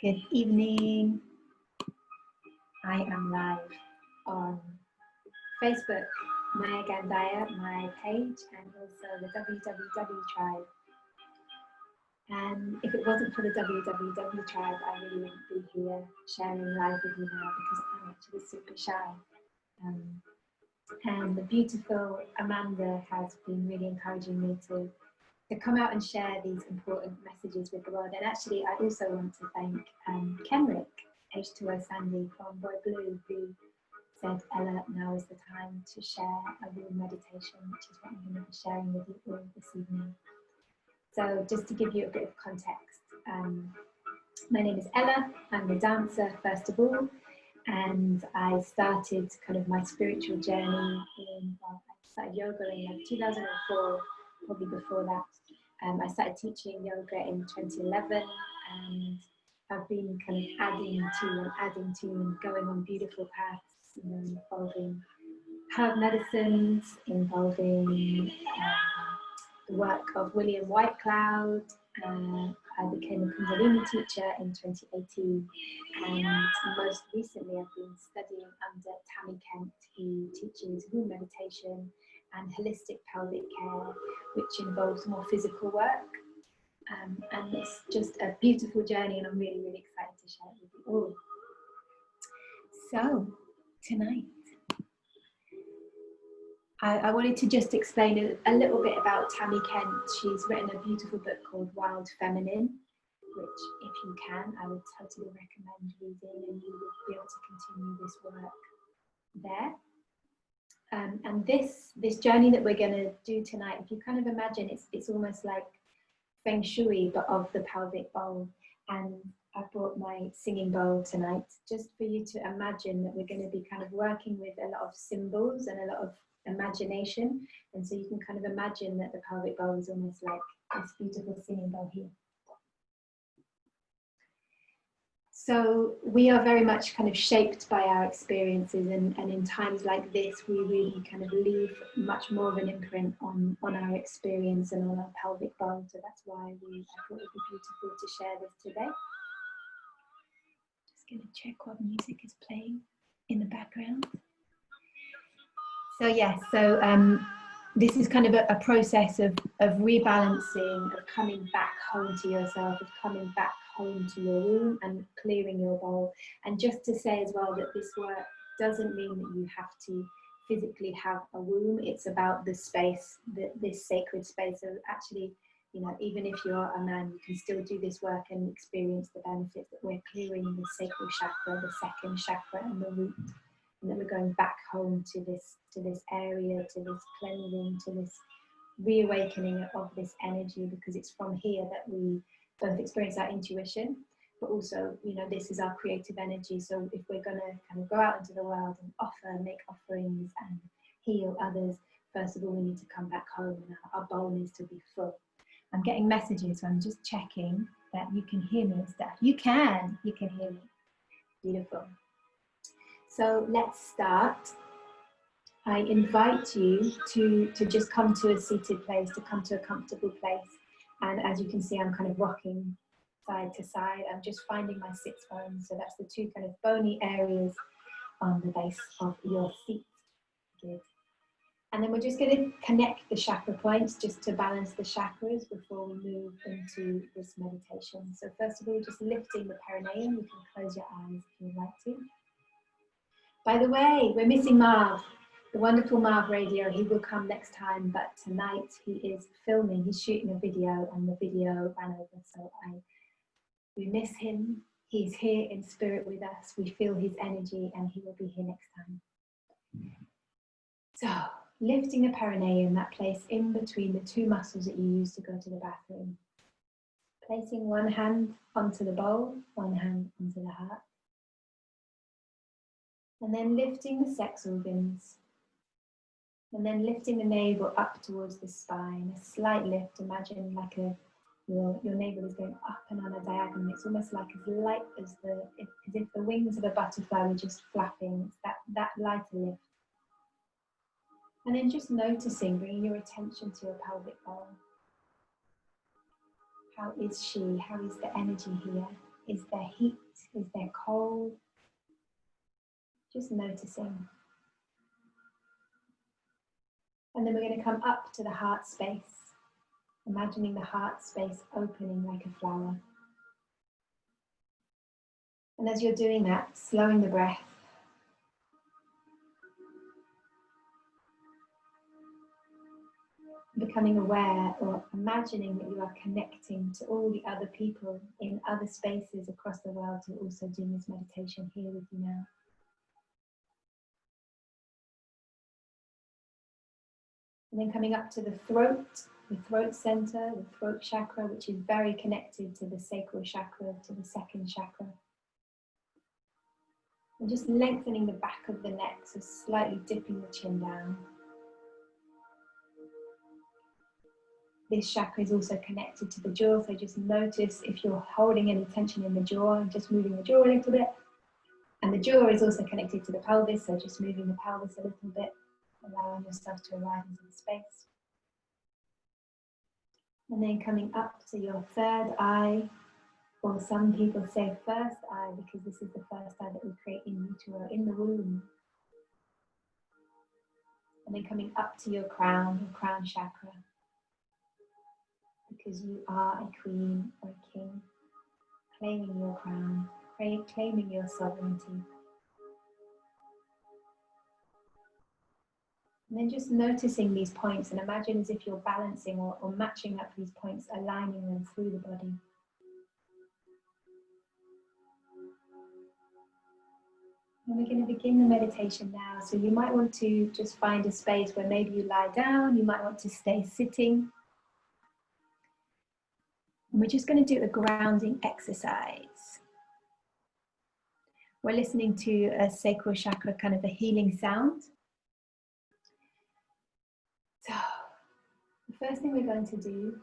Good evening. I am live on Facebook, Maya Gandaya, my page, and also the www tribe. And if it wasn't for the www tribe, I really wouldn't be here sharing live with you now because I'm actually super shy. And the beautiful Amanda has been really encouraging me to come out and share these important messages with the world. And actually, I also want to thank Kenrick, H2O Sandy from Boy Blue, who said, Ella, now is the time to share a real meditation, which is what I'm going to be sharing with you all this evening. So just to give you a bit of context, my name is Ella. I'm a dancer, first of all, and I started kind of my spiritual journey in, well, I started yoga in 2004, probably before that. I started teaching yoga in 2011, and I've been kind of adding to and going on beautiful paths, you know, involving herb medicines, involving the work of William Whitecloud. I became a Kundalini teacher in 2018, and most recently I've been studying under Tammy Kent, who teaches womb meditation and holistic pelvic care, which involves more physical work. And it's just a beautiful journey, and I'm really, really excited to share it with you all. So, tonight, I wanted to just explain a little bit about Tammy Kent. She's written a beautiful book called Wild Feminine, which, if you can, I would totally recommend reading, and you will be able to continue this work there. And this journey that we're going to do tonight, if you kind of imagine, it's almost like Feng Shui, but of the pelvic bowl. And I brought my singing bowl tonight, just for you to imagine that we're going to be kind of working with a lot of symbols and a lot of imagination. And so you can kind of imagine that the pelvic bowl is almost like this beautiful singing bowl here. So we are very much kind of shaped by our experiences, and in times like this, we really kind of leave much more of an imprint on our experience and on our pelvic bowl. So that's why I thought it would be beautiful to share this today. Just going to check what music is playing in the background. So yes, this is kind of a process of rebalancing, of coming back home to yourself, of coming back home to your womb and clearing your bowl. And just to say as well that this work doesn't mean that you have to physically have a womb. It's about the space, this sacred space. So actually, you know, even if you're a man, you can still do this work and experience the benefits that we're clearing the sacral chakra, the second chakra, and the root. And that we're going back home to this area, to this cleansing, to this reawakening of this energy, because it's from here that we both experience our intuition, but also, you know, this is our creative energy. So if we're going to kind of go out into the world and make offerings and heal others, first of all, we need to come back home, and our bowl needs to be full. I'm getting messages, so I'm just checking that you can hear me and stuff. You can hear me. Beautiful. So let's start. I invite you to just come to a seated place, to come to a comfortable place. And as you can see, I'm kind of rocking side to side. I'm just finding my sits bones. So that's the two kind of bony areas on the base of your seat. Good. And then we're just going to connect the chakra points just to balance the chakras before we move into this meditation. So first of all, just lifting the perineum. You can close your eyes if you'd like to. By the way, we're missing Marv, the wonderful Marv Radio. He will come next time, but tonight he is filming, he's shooting a video, and the video ran over, so we miss him. He's here in spirit with us. We feel his energy, and he will be here next time. So, lifting the perineum, that place in between the two muscles that you use to go to the bathroom. Placing one hand onto the bowl, one hand onto the heart. And then lifting the sex organs. And then lifting the navel up towards the spine. A slight lift. Imagine like your navel is going up and on a diagonal. It's almost like as light as if the wings of a butterfly were just flapping. It's that lighter lift. And then just noticing, bringing your attention to your pelvic bowl. How is she? How is the energy here? Is there heat? Is there cold? Just noticing. And then we're going to come up to the heart space, imagining the heart space opening like a flower. And as you're doing that, slowing the breath, becoming aware or imagining that you are connecting to all the other people in other spaces across the world who are also doing this meditation here with you now. And then coming up to the throat center, the throat chakra, which is very connected to the sacral chakra, to the second chakra. And just lengthening the back of the neck, so slightly dipping the chin down. This chakra is also connected to the jaw, so just notice if you're holding any tension in the jaw and just moving the jaw a little bit. And the jaw is also connected to the pelvis, so just moving the pelvis a little bit, allowing yourself to arrive into the space. And then coming up to your third eye, or some people say first eye, because this is the first eye that we create in utero, in the womb. And then coming up to your crown chakra, because you are a queen or a king, claiming your crown, claiming your sovereignty. And then just noticing these points, and imagine as if you're balancing or matching up these points, aligning them through the body. And we're going to begin the meditation now. So you might want to just find a space where maybe you lie down, you might want to stay sitting. And we're just going to do a grounding exercise. We're listening to a sacral chakra, kind of a healing sound. So the first thing we're going to do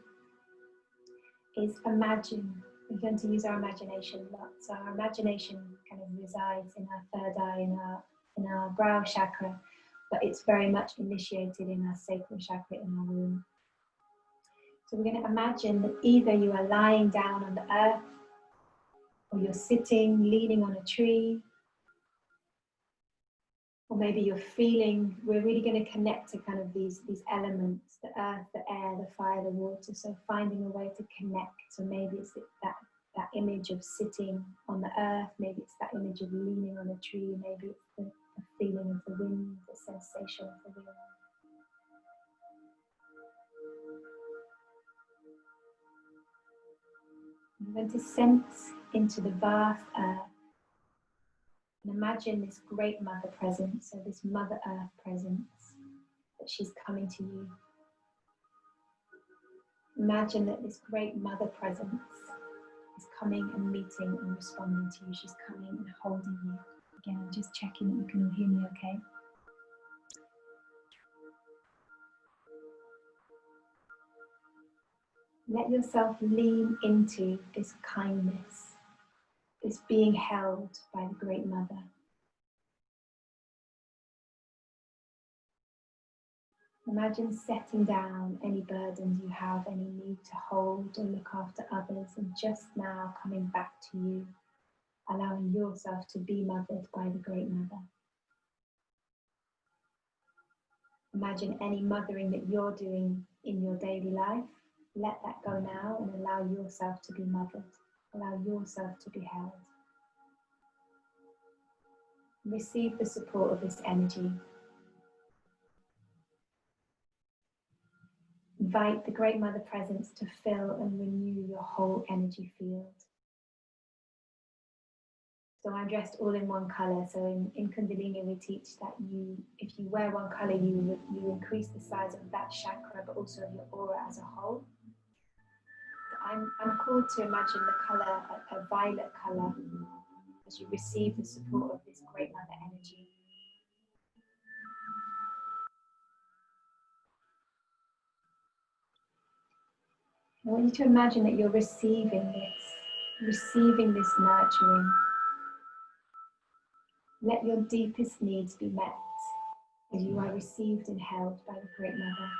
is imagine. We're going to use our imagination a lot. So our imagination kind of resides in our third eye, in our brow chakra, but it's very much initiated in our sacral chakra in our womb. So we're going to imagine that either you are lying down on the earth, or you're sitting, leaning on a tree, or maybe you're feeling, we're really going to connect to kind of these elements, the earth, the air, the fire, the water. So finding a way to connect. So maybe it's that image of sitting on the earth, maybe it's that image of leaning on a tree, maybe it's the feeling of the wind, the sensation of the wind. I'm going to sense into the vast earth. And imagine this great mother presence, so this Mother Earth presence, that she's coming to you. Imagine that this great mother presence is coming and meeting and responding to you. She's coming and holding you. Again, I'm just checking that you can all hear me okay. Let yourself lean into this kindness, this being held by the Great Mother. Imagine setting down any burdens you have, any need to hold or look after others, and just now coming back to you, allowing yourself to be mothered by the Great Mother. Imagine any mothering that you're doing in your daily life. Let that go now and allow yourself to be mothered. Allow yourself to be held. Receive the support of this energy. Invite the Great Mother Presence to fill and renew your whole energy field. So I'm dressed all in one colour. So in Kundalini we teach that if you wear one colour, you increase the size of that chakra, but also of your aura as a whole. I'm called to imagine the colour, a violet colour, as you receive the support of this Great Mother energy. I want you to imagine that you're receiving this nurturing. Let your deepest needs be met as you are received and held by the Great Mother.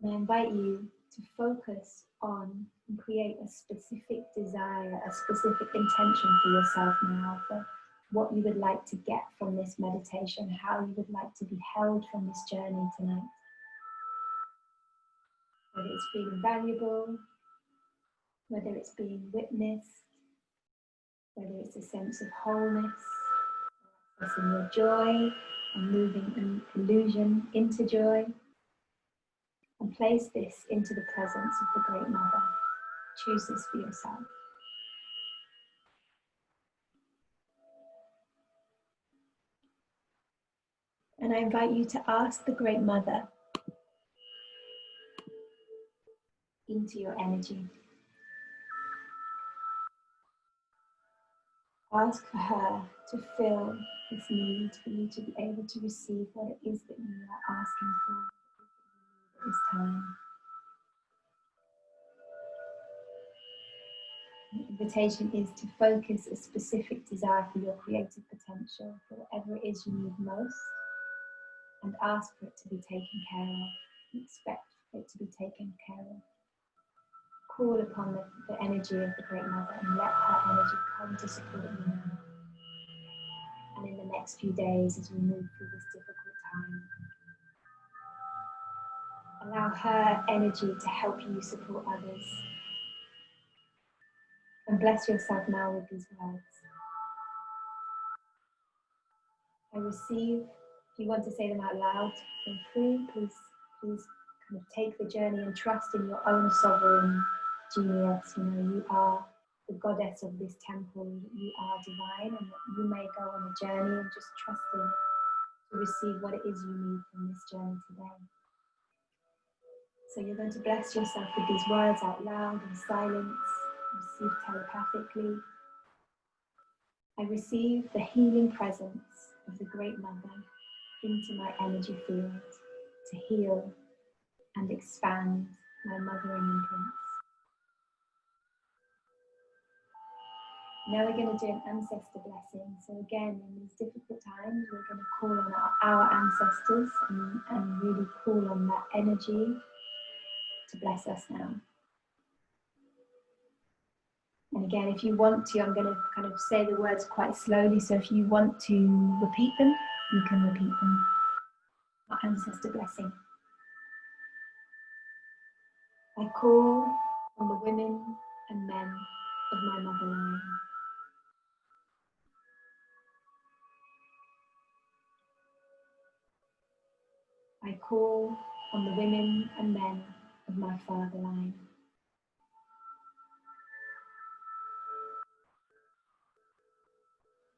And I invite you to focus on and create a specific desire, a specific intention for yourself now, for what you would like to get from this meditation, how you would like to be held from this journey tonight. Whether it's feeling valuable, whether it's being witnessed, whether it's a sense of wholeness, expressing your joy and moving an illusion into joy. And place this into the presence of the Great Mother. Choose this for yourself. And I invite you to ask the Great Mother into your energy. Ask for her to fill this need for you to be able to receive what it is that you are asking for at this time. The invitation is to focus a specific desire for your creative potential, for whatever it is you need most, and ask for it to be taken care of, and expect for it to be taken care of. Call upon the energy of the Great Mother and let her energy come to support you now. And in the next few days, as we move through this difficult time, allow her energy to help you support others. And bless yourself now with these words. I receive. If you want to say them out loud, feel free. Please kind of take the journey and trust in your own sovereign genius. You know, you are the goddess of this temple. You are divine, and that you may go on a journey and just trust in it to receive what it is you need from this journey today. So you're going to bless yourself with these words out loud in silence. Receive telepathically. I receive the healing presence of the Great Mother into my energy field to heal and expand my mothering imprints. Now we're going to do an ancestor blessing. So again, in these difficult times, we're going to call on our ancestors and really call on that energy to bless us now. And again, if you want to, I'm going to kind of say the words quite slowly. So if you want to repeat them, you can repeat them. Our ancestor blessing. I call on the women and men of my motherline. I call on the women and men of my fatherline.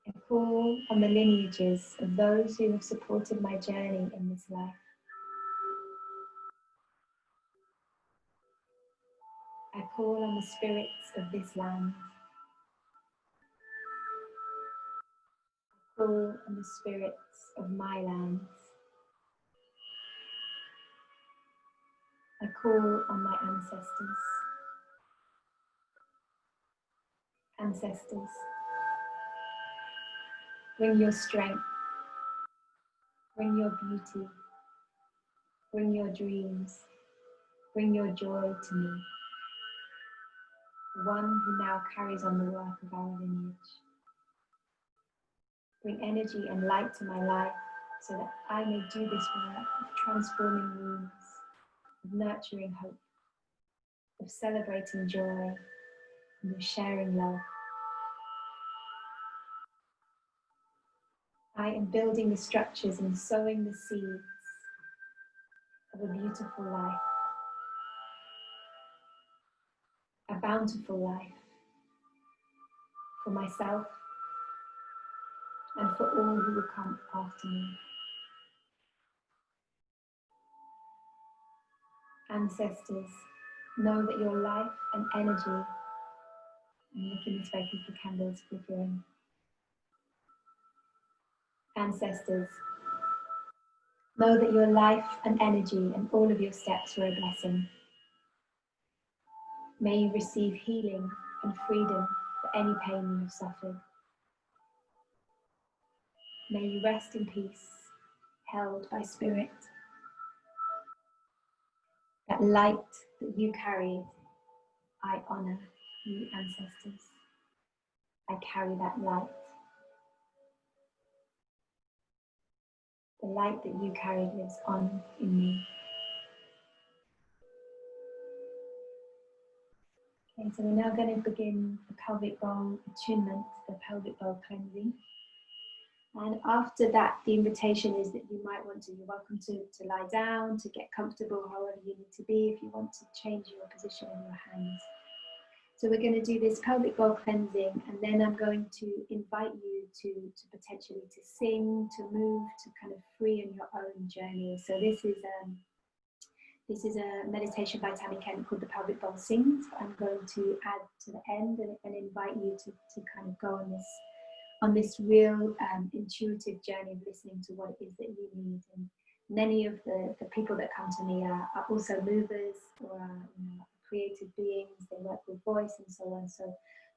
I call on the lineages of those who have supported my journey in this life. I call on the spirits of this land. I call on the spirits of my lands. I call on my ancestors. Ancestors, bring your strength, bring your beauty, bring your dreams, bring your joy to me, the one who now carries on the work of our lineage. Bring energy and light to my life so that I may do this work of transforming wounds, of nurturing hope, of celebrating joy, and of sharing love. I am building the structures and sowing the seeds of a beautiful life, a bountiful life for myself and for all who will come after me. Ancestors, know that your life and energy, I'm looking this way because the candle is flickering. Ancestors, know that your life and energy and all of your steps were a blessing. May you receive healing and freedom for any pain you have suffered. May you rest in peace, held by spirit. That light that you carried, I honor you, ancestors. I carry that light. The light that you carried lives on in me. Okay, so we're now going to begin the pelvic bowl attunement, the pelvic bowl cleansing. And after that, the invitation is that you might want to, you're welcome to lie down, to get comfortable however you need to be, if you want to change your position in your hands. So we're going to do this pelvic bowl cleansing, and then I'm going to invite you to potentially to sing, to move, to kind of free in your own journey. So this is a meditation by Tammy Kent called the Pelvic Bowl Sings. I'm going to add to the end and invite you to kind of go on this real intuitive journey of listening to what it is that you need. And many of the people that come to me are also movers or creative beings. They work with voice and so on. So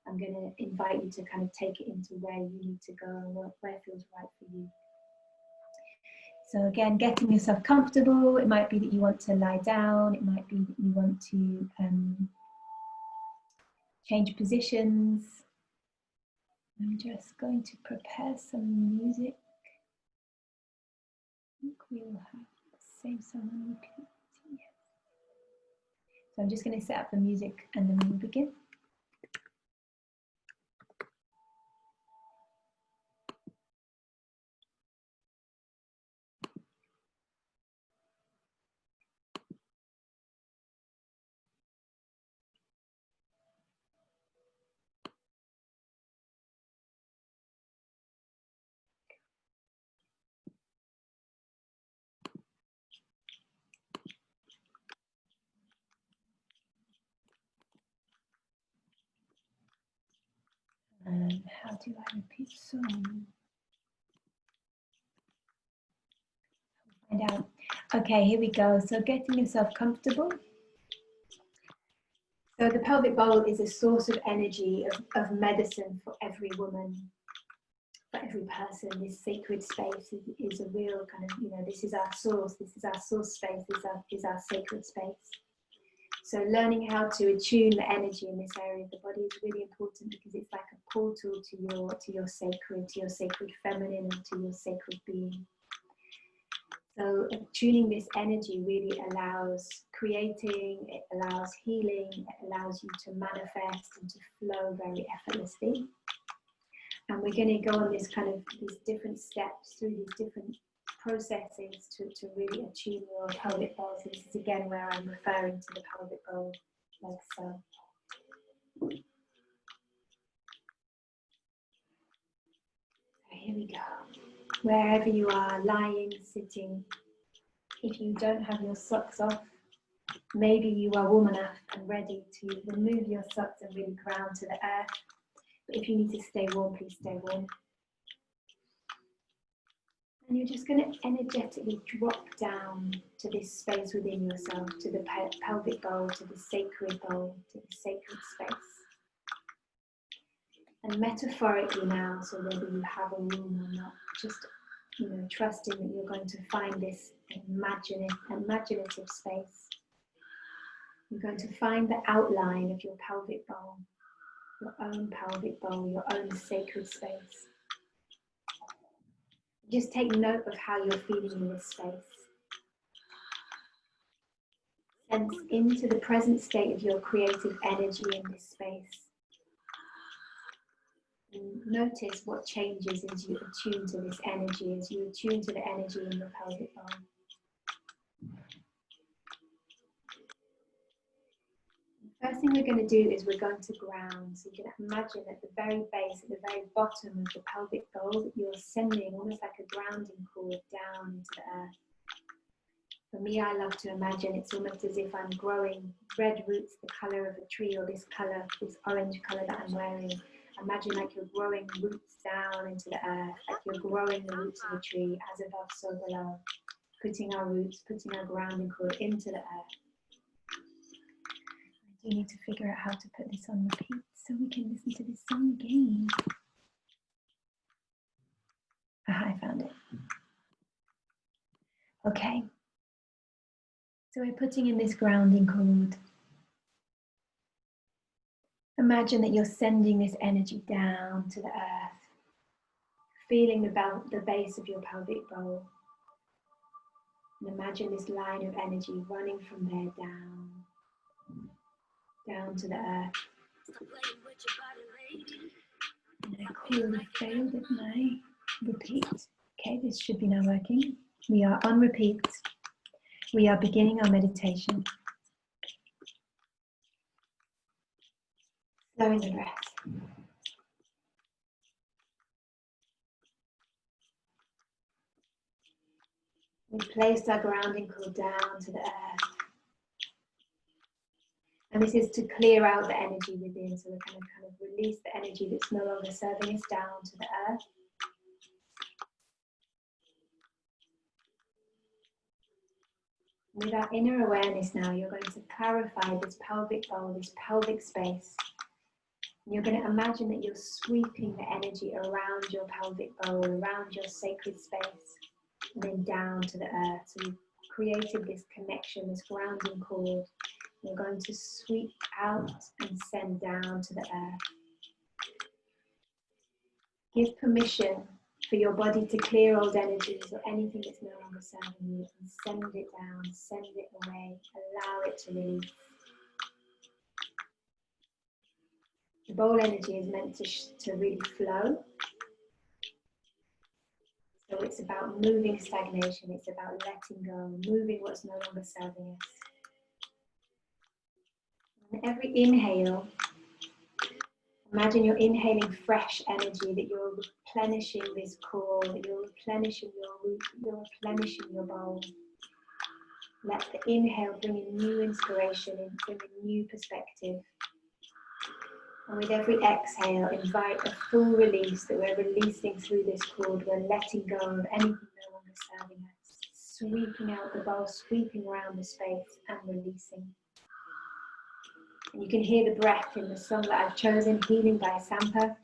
I'm going to invite you to kind of take it into where you need to go and where feels right for you. So again, getting yourself comfortable. It might be that you want to lie down. It might be that you want to change positions. I'm just going to prepare some music. I think we'll have the same song on repeat. So I'm just going to set up the music and then we'll begin. And how do I repeat song? Find out. Okay, here we go. So getting yourself comfortable. So the pelvic bowl is a source of energy, of medicine for every woman, for every person. This sacred space is a real kind of, this is our source. This is our source space. This is our sacred space. So learning how to attune the energy in this area of the body is really important, because it's like a portal to your sacred feminine, and to your sacred being. So attuning this energy really allows creating, it allows healing, it allows you to manifest and to flow very effortlessly. And we're going to go on this kind of these different steps through these different processes to really attune your pelvic bowl. So this is again where I'm referring to the pelvic bowl like so. Here we go. Wherever you are, lying, sitting, if you don't have your socks off, maybe you are warm enough and ready to remove your socks and really ground to the earth. But if you need to stay warm, please stay warm. And you're just going to energetically drop down to this space within yourself, to the pelvic bowl, to the sacred bowl, to the sacred space. And metaphorically now, so whether you have a room or not, just trusting that you're going to find this imaginative space. You're going to find the outline of your pelvic bowl, your own pelvic bowl, your own sacred space. Just take note of how you're feeling in this space. Sense into the present state of your creative energy in this space. And notice what changes as you attune to this energy, as you attune to the energy in your pelvic bowl. First thing we're going to do is we're going to ground. So you can imagine at the very base, at the very bottom of the pelvic bowl, that you're sending almost like a grounding cord down into the earth. For me, I love to imagine it's almost as if I'm growing red roots, the colour of a tree, or this colour, this orange colour that I'm wearing. Imagine like you're growing roots down into the earth, like you're growing the roots of a tree, as above, so below. Putting our roots, putting our grounding cord into the earth. I do need to figure out how to put this on repeat so we can listen to this song again. I found it. Okay. So we're putting in this grounding cord. Imagine that you're sending this energy down to the earth, feeling the base of your pelvic bowl. And imagine this line of energy running from there down to the earth. And I clearly failed at my repeat. Okay, this should be now working. We are on repeat. We are beginning our meditation. Slowing the breath. We placed our grounding cord down to the earth. And this is to clear out the energy within, so we're kind of release the energy that's no longer serving us down to the earth. With our inner awareness now, you're going to clarify this pelvic bowl, this pelvic space. And you're going to imagine that you're sweeping the energy around your pelvic bowl, around your sacred space, and then down to the earth. So you've created this connection, this grounding cord. You're going to sweep out and send down to the earth. Give permission for your body to clear old energies or anything that's no longer serving you, and send it down, send it away, allow it to release. The bowl energy is meant to really flow. So it's about moving stagnation, it's about letting go, moving what's no longer serving us. And every inhale, imagine you're inhaling fresh energy, that you're replenishing this core, that you're replenishing your root, you're replenishing your bowl. Let the inhale bring in new inspiration, and bring a new perspective. And with every exhale, invite a full release, that we're releasing through this cord, we're letting go of anything no longer serving us, sweeping out the bowl, sweeping around the space and releasing. And you can hear the breath in the song that I've chosen, Healing by Sampa.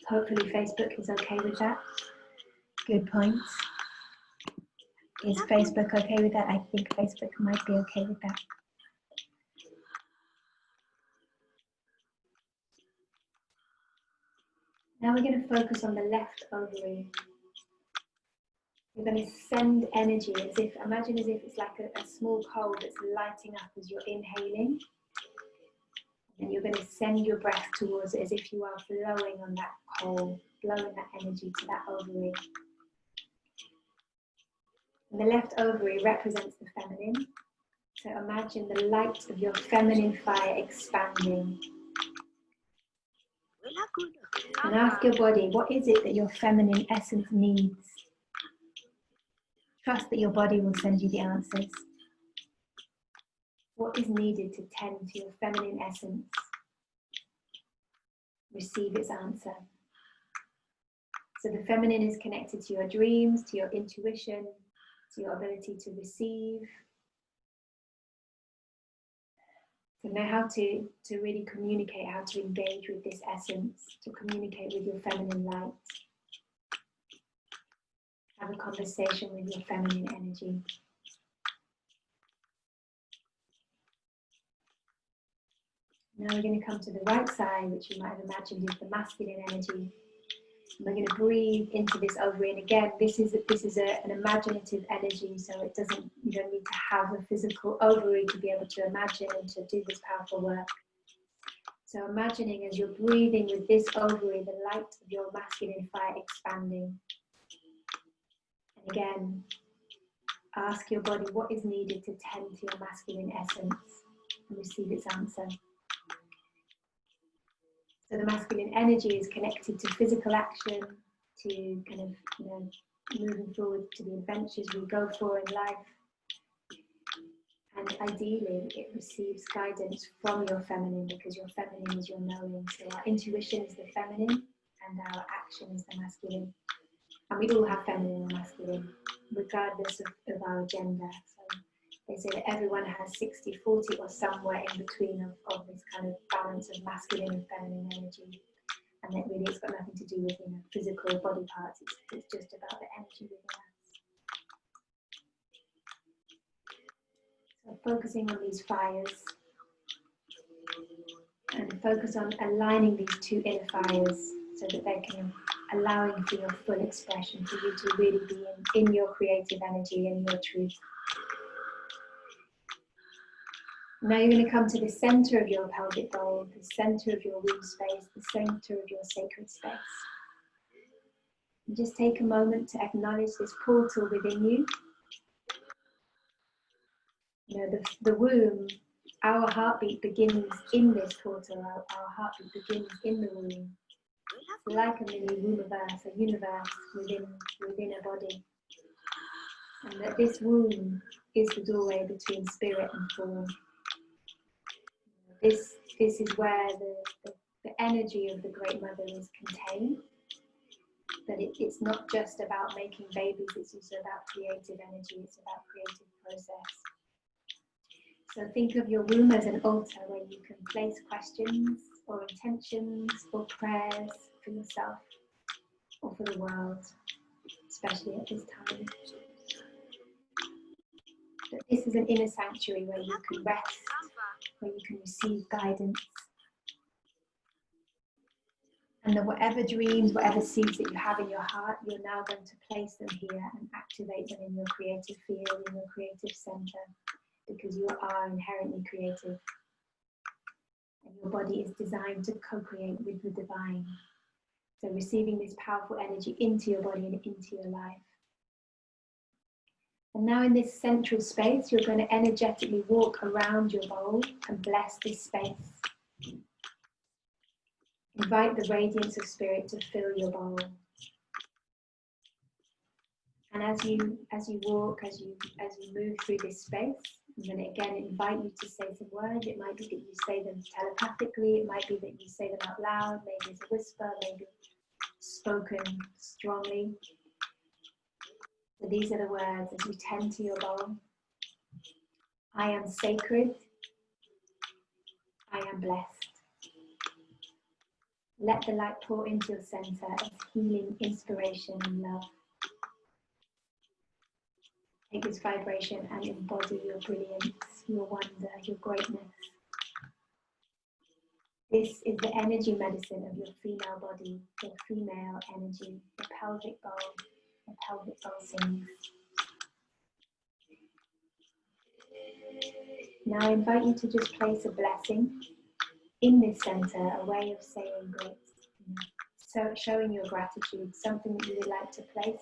Hopefully Facebook is okay with that. Good point. Is Facebook okay with that? I think Facebook might be okay with that. Now we're going to focus on the left ovary. You're going to send energy as if, imagine as if it's like a small coal that's lighting up as you're inhaling. And you're going to send your breath towards it as if you are blowing on that coal, blowing that energy to that ovary. And the left ovary represents the feminine. So imagine the light of your feminine fire expanding. And ask your body, what is it that your feminine essence needs? Trust that your body will send you the answers. What is needed to tend to your feminine essence? Receive its answer. So the feminine is connected to your dreams, to your intuition, to your ability to receive. So know how to really communicate, how to engage with this essence, to communicate with your feminine light. Have a conversation with your feminine energy. Now we're going to come to the right side, which you might have imagined is the masculine energy. And we're going to breathe into this ovary. And again, this is an imaginative energy, so you don't need to have a physical ovary to be able to imagine and to do this powerful work. So imagining as you're breathing with this ovary, the light of your masculine fire expanding. And again, ask your body what is needed to tend to your masculine essence and receive its answer. So the masculine energy is connected to physical action, to kind of, moving forward to the adventures we go for in life. And ideally, it receives guidance from your feminine, because your feminine is your knowing. So our intuition is the feminine and our action is the masculine. And we all have feminine and masculine, regardless of our gender. So they say that everyone has 60-40 or somewhere in between of this kind of balance of masculine and feminine energy. And that really it's got nothing to do with physical body parts, it's just about the energy within us. So focusing on these fires, And focus on aligning these two inner fires so that they can allowing for your full expression, for you to really be in your creative energy and your truth. Now you're going to come to the center of your pelvic bowl, the center of your womb space, the center of your sacred space. And just take a moment to acknowledge this portal within you. You know, the womb, our heartbeat begins in this portal, our heartbeat begins in the womb. It's like a mini wombiverse, a universe within a body. And that this womb is the doorway between spirit and form. This is where the energy of the Great Mother is contained. That it's not just about making babies, it's also about creative energy, it's about creative process. So think of your womb as an altar where you can place questions or intentions or prayers for yourself or for the world, especially at this time. That this is an inner sanctuary where you can rest, where you can receive guidance. And that whatever dreams, whatever seeds that you have in your heart, you're now going to place them here and activate them in your creative field, in your creative center, because you are inherently creative. And your body is designed to co-create with the divine. So receiving this powerful energy into your body and into your life. And now in this central space, you're going to energetically walk around your bowl and bless this space. Invite the radiance of spirit to fill your bowl. And as you walk, as you move through this space, I'm going to again invite you to say some words. It might be that you say them telepathically. It might be that you say them out loud. Maybe it's a whisper. Maybe spoken strongly. So these are the words as you tend to your bowl. I am sacred. I am blessed. Let the light pour into your center as healing, inspiration, and love. Take this vibration and embody your brilliance, your wonder, your greatness. This is the energy medicine of your female body, your female energy, the pelvic bowl. The pelvic bowl sings. Now I invite you to just place a blessing in this center, a way of saying grace. So showing your gratitude, something that you would like to place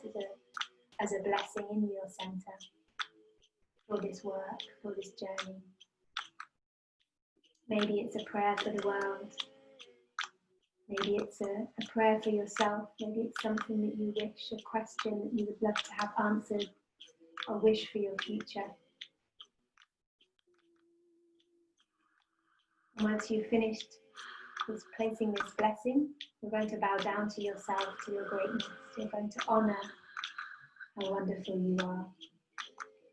as a blessing in your center for this work, for this journey. Maybe it's a prayer for the world. Maybe it's a prayer for yourself. Maybe it's something that you wish, a question that you would love to have answered, a wish for your future. And once you've finished placing this blessing, you're going to bow down to yourself, to your greatness. You're going to honor how wonderful you are.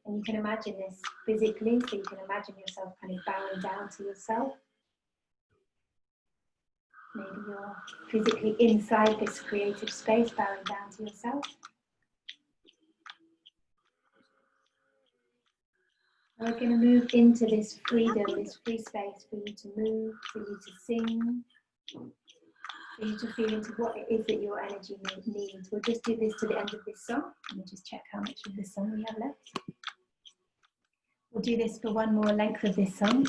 And you can imagine this physically, so you can imagine yourself kind of bowing down to yourself. Maybe you're physically inside this creative space, bowing down to yourself. And we're going to move into this freedom, this free space for you to move, for you to sing, for you to feel into what it is that your energy needs. We'll just do this to the end of this song. Let me just check how much of this song we have left. We'll do this for one more length of this song.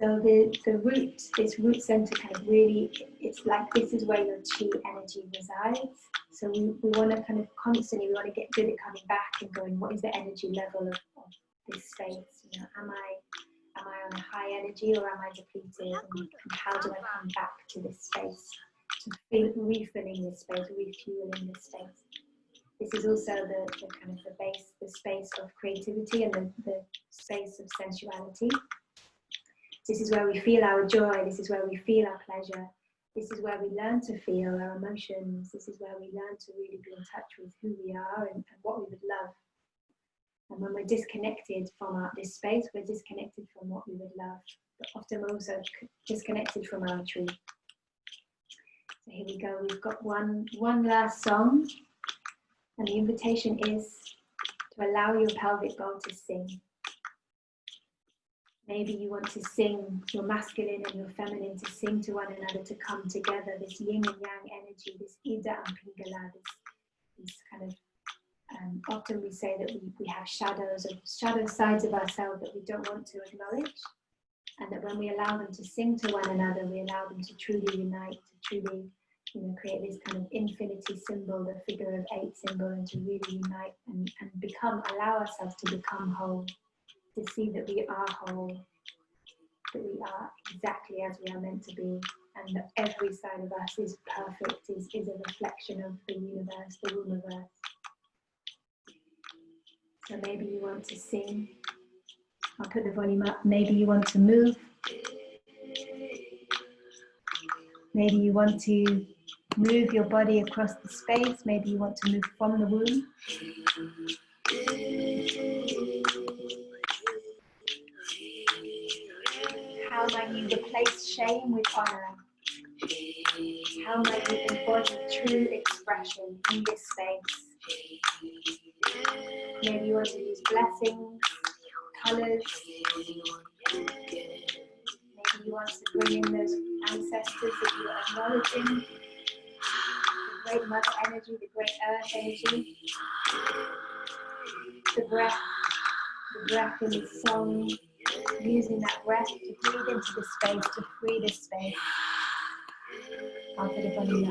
So the root, this root center kind of really, it's like this is where your chi energy resides. So we want to kind of constantly, we want to get good at coming back and going, what is the energy level of this space? You know, am I on a high energy or am I depleted? And how do I come back to this space? To feel, refilling this space, refueling this space. This is also the kind of the base, the space of creativity and the space of sensuality. This is where we feel our joy, this is where we feel our pleasure, this is where we learn to feel our emotions, this is where we learn to really be in touch with who we are and what we would love. And when we're disconnected from this space, we're disconnected from what we would love, but often we're also disconnected from our truth. So here we go, we've got one last song, and the invitation is to allow your pelvic bowl to sing. Maybe you want to sing, your masculine and your feminine, to sing to one another, to come together, this yin and yang energy, this ida and pingala, this kind of, often we say that we have shadow sides of ourselves that we don't want to acknowledge, and that when we allow them to sing to one another, we allow them to truly unite, to truly, create this kind of infinity symbol, the figure of 8 symbol, and to really unite and allow ourselves to become whole, to see that we are whole, that we are exactly as we are meant to be, and that every side of us is perfect, is a reflection of the universe, the womb of earth. So maybe you want to sing. I'll put the volume up. Maybe you want to move. Maybe you want to move your body across the space. Maybe you want to move from the womb. How might you replace shame with honor? How might you embody true expression in this space? Maybe you want to use blessings, colors. Maybe you want to bring in those ancestors that you are acknowledging. The great mother energy, the great earth energy. The breath in the song. Using that breath to breathe into the space, to free the space. I'll put it on the now.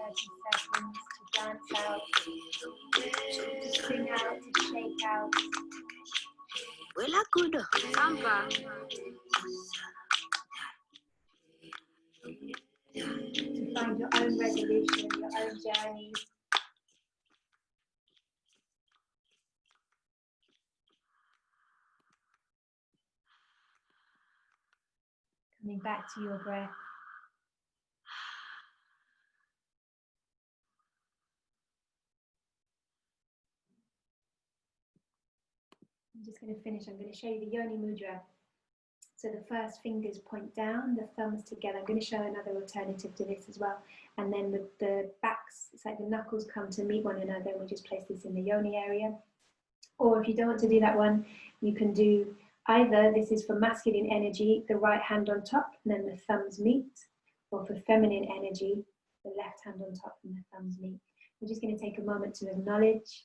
To dance out, to sing out, to shake out. To find your own resolution, your own journey. Coming back to your breath. I'm just going to finish. I'm going to show you the Yoni Mudra. So the first fingers point down, the thumbs together. I'm going to show another alternative to this as well. And then the backs, it's like the knuckles come to meet one another. We just place this in the Yoni area. Or if you don't want to do that one, you can do either, this is for masculine energy, the right hand on top and then the thumbs meet. Or for feminine energy, the left hand on top and the thumbs meet. We're just going to take a moment to acknowledge,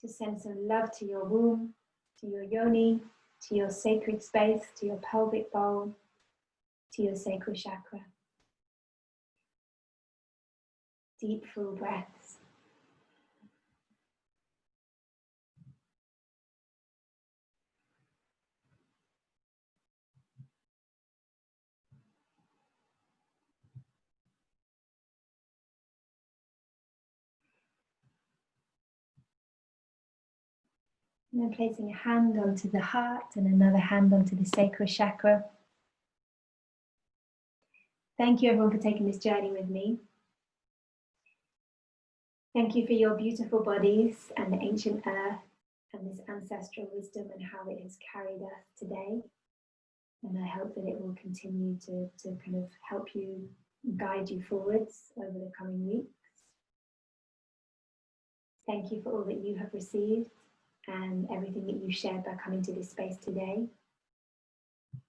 to send some love to your womb, to your yoni, to your sacred space, to your pelvic bowl, to your sacral chakra. Deep, full breaths. And then placing a hand onto the heart and another hand onto the sacral chakra. Thank you everyone for taking this journey with me. Thank you for your beautiful bodies and the ancient earth and this ancestral wisdom and how it has carried us today. And I hope that it will continue to kind of help you, guide you forwards over the coming weeks. Thank you for all that you have received and everything that you shared by coming to this space today.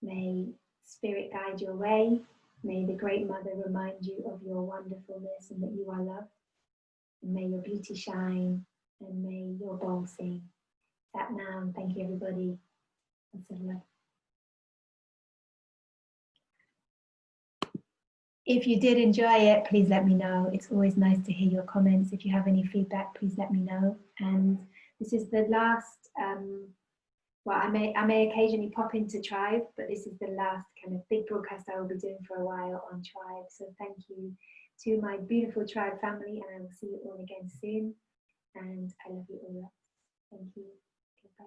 May Spirit guide your way. May the Great Mother remind you of your wonderfulness and that you are loved. And may your beauty shine and may your bowl sing. Sat now, thank you everybody. Lots of love. If you did enjoy it, please let me know. It's always nice to hear your comments. If you have any feedback, please let me know. And this is the last well, I may occasionally pop into Tribe, but this is the last kind of big broadcast I will be doing for a while on Tribe. So thank you to my beautiful Tribe family, and I will see you all again soon. And I love you all. Thank you. Goodbye.